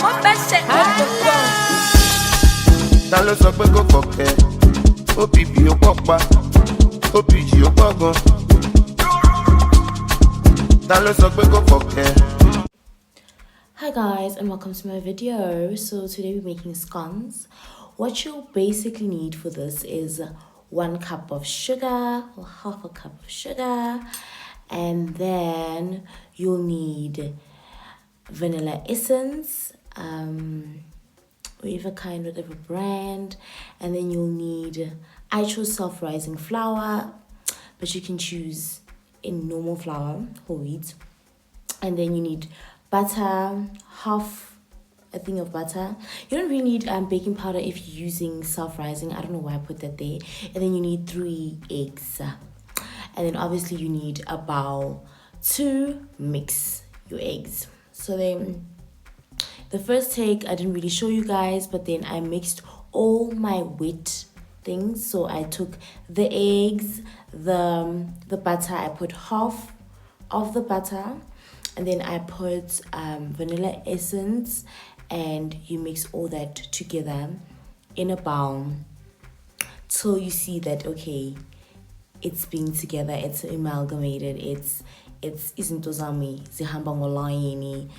Ta ló sọ pé kò fọ̀kẹ́? OPP ó pọ̀ pa, OPG ó pọ̀ gan. Ta ló sọ pé kò fọ̀kẹ́? Hi guys, and welcome to my video. So today we're making scones. What you'll basically need for this is 1 cup of sugar or half a cup of sugar, and then you'll need vanilla essence, whatever brand, and then you'll need, I chose self-rising flour, but you can choose in normal flour, whole wheat. And then you need butter, half a thing of butter. You don't really need baking powder if you're using self-rising. I don't know why I put that there. And then you need 3 eggs, and then obviously you need a bowl to mix your eggs. So then the first take I didn't really show you guys, but then I mixed all my wet things. So I took the eggs, the butter, I put half of the butter, and then I put vanilla essence, and you mix all that together in a bowl till you see that okay, it's being together, it's amalgamated, it's izinto zami zihamba ngolayini.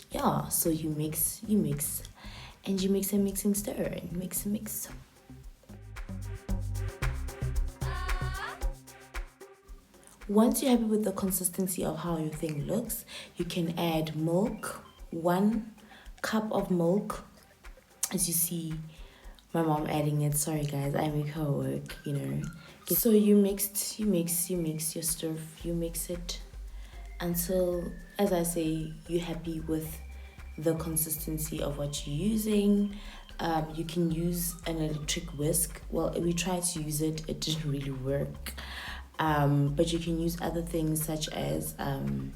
Yeah, so you mix and you mix and mix and stir and mix. Once you're happy with the consistency of how your thing looks, you can add milk, 1 cup of milk. As you see my mom adding it. Sorry guys, I make her work, you know. So you mix your stuff, you mix it until, as I say, you're happy with the consistency of what you're using. You can use an electric whisk. Well, we tried to use it didn't really work. But you can use other things such as you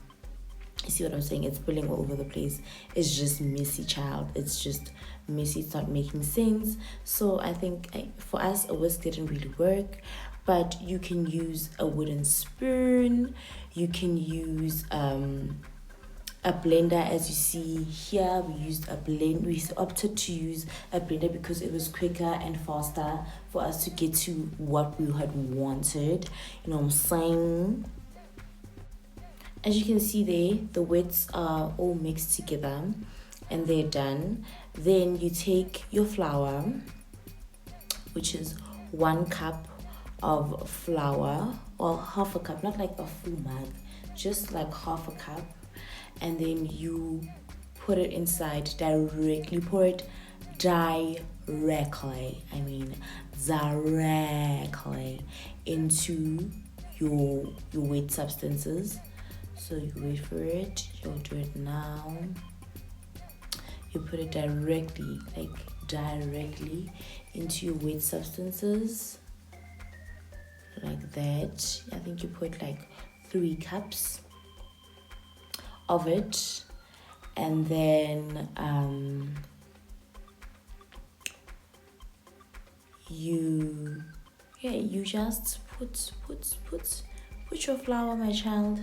see what I'm saying? It's spilling all over the place. It's just messy, child. It's just messy. It's not making sense. So I think for us, a whisk didn't really work. But you can use a wooden spoon. You can use a blender. As you see here, we opted to use a blender because it was quicker and faster for us to get to what we had wanted. You know what I'm saying? As you can see there, the wets are all mixed together and they're done. Then you take your flour, which is 1 cup of flour, or half a cup, not like a full mug, just like half a cup. And then you put it inside directly, pour it directly into your wet substances. So you wait for it, you'll do it now. You put it directly into your wet substances, like that. I think you put like 3 cups of it, and then you just put your flour, my child.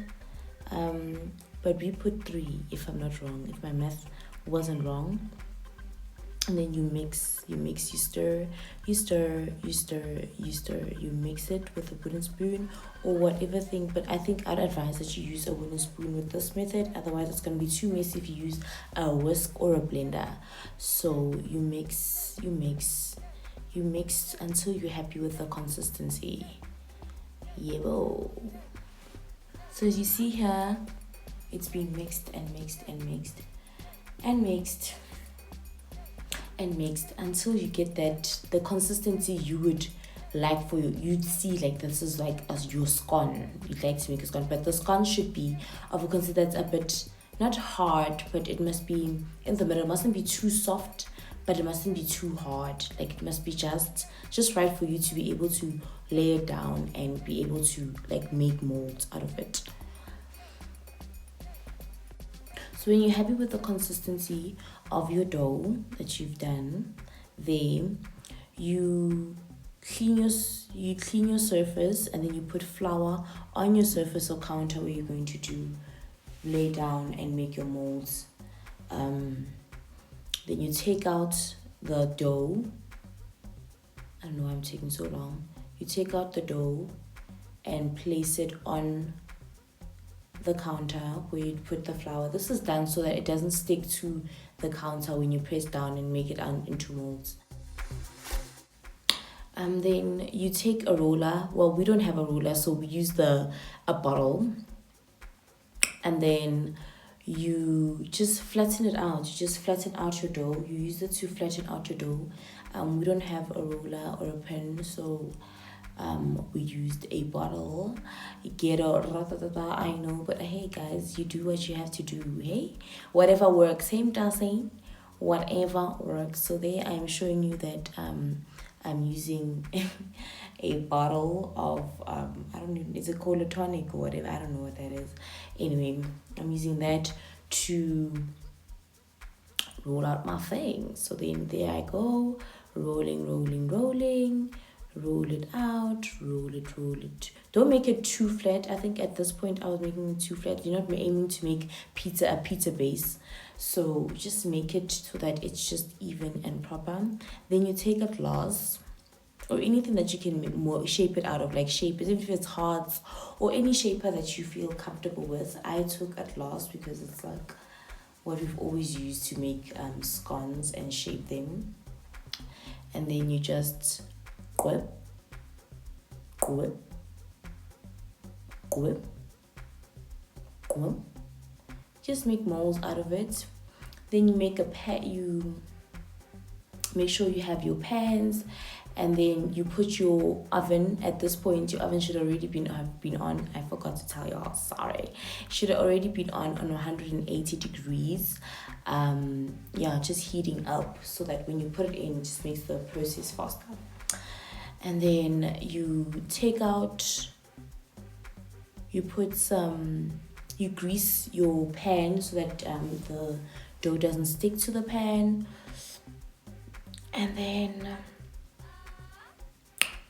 But we put 3, if I'm not wrong, if my math wasn't wrong. And then you mix, you stir, you mix it with a wooden spoon or whatever thing. But I think I'd advise that you use a wooden spoon with this method, otherwise it's going to be too messy if you use a whisk or a blender. So you mix until you're happy with the consistency. Yeah. So as you see here, it's been mixed and mixed until you get the consistency you would like for you'd see like this is like as your scone. You'd like to make a scone, but the scone should be of a consistency that's a bit not hard, but it must be in the middle. It mustn't be too soft, but it mustn't be too hard. Like it must be just right for you to be able to lay it down and be able to like make molds out of it. So when you're happy with the consistency of your dough that you've done, then you clean your surface, and then you put flour on your surface or counter where you're going to lay down and make your molds. Then you take out the dough. I don't know why I'm taking so long. You take out the dough and place it on the counter where you put the flour. This is done so that it doesn't stick to the counter when you press down and make it into molds. Then you take a roller. Well, we don't have a roller, so we use a bottle. And then you just flatten it out. You just flatten out your dough. You use it to flatten out your dough. We don't have a roller or a pen, so we used a bottle. I know, but hey guys, you do what you have to do. Hey, whatever works. Same doesn't. Whatever works. So there, I'm showing you that I'm using a bottle of I don't know, is it called a tonic or whatever? I don't know what that is. Anyway, I'm using that to roll out my thing. So then there I go, rolling, roll it out, roll it. Don't make it too flat. I think at this point I was making it too flat. You're not aiming to make a pizza base, so just make it so that it's just even and proper. Then you take a glass or anything that you can shape it out of, like shape it, if it's hearts or any shaper that you feel comfortable with. I took a glass because it's like what we've always used to make scones and shape them. And then you just grip. Just make molds out of it. Then you make you make sure you have your pans, and then you put your oven. At this point, your oven should already been on. I forgot to tell y'all, sorry. Should have already been on 180 degrees. Just heating up so that when you put it in, it just makes the process faster. And then you take out, you grease your pan so that the dough doesn't stick to the pan. And then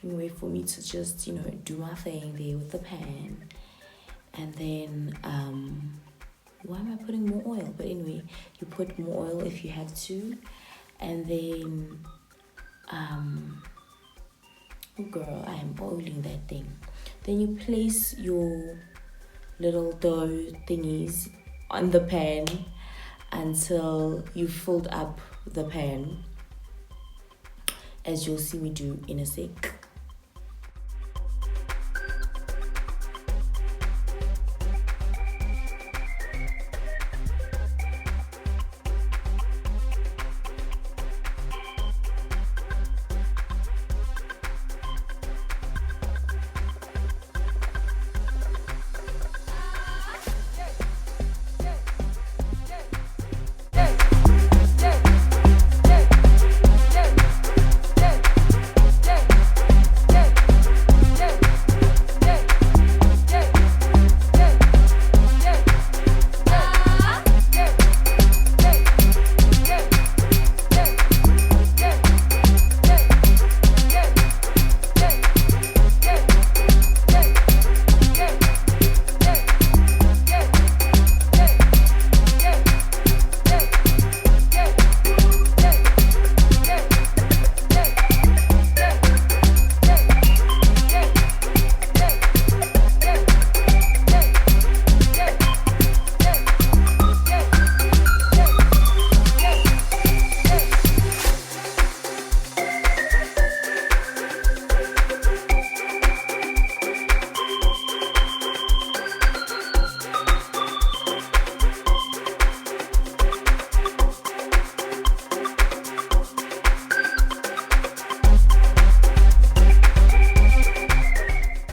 you wait for me to just, do my thing there with the pan. And then, why am I putting more oil? But anyway, you put more oil if you have to. And then, oh girl, I am oiling that thing. Then you place your little dough thingies on the pan until you filled up the pan, as you'll see me do in a sec.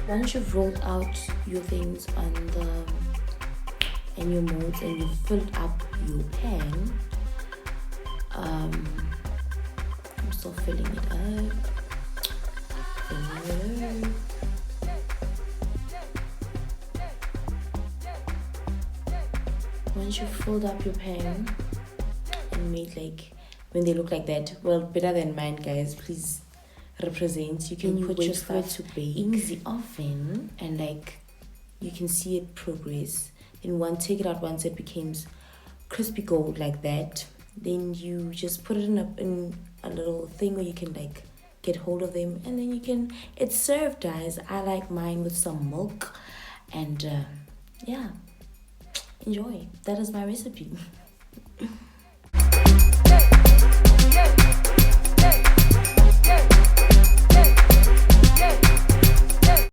Once you've rolled out your things and your molds, and you've filled up your pan, I'm still filling it up. Once you've filled up your pan and made when they look like that, well, better than mine, guys, please represent. You can put your stuff to bake in the oven, and you can see it progress. Then take it out once it becomes crispy gold like that. Then you just put it in a little thing where you can like get hold of them, and then you can. It's served, guys. I like mine with some milk, and yeah, enjoy. That is my recipe.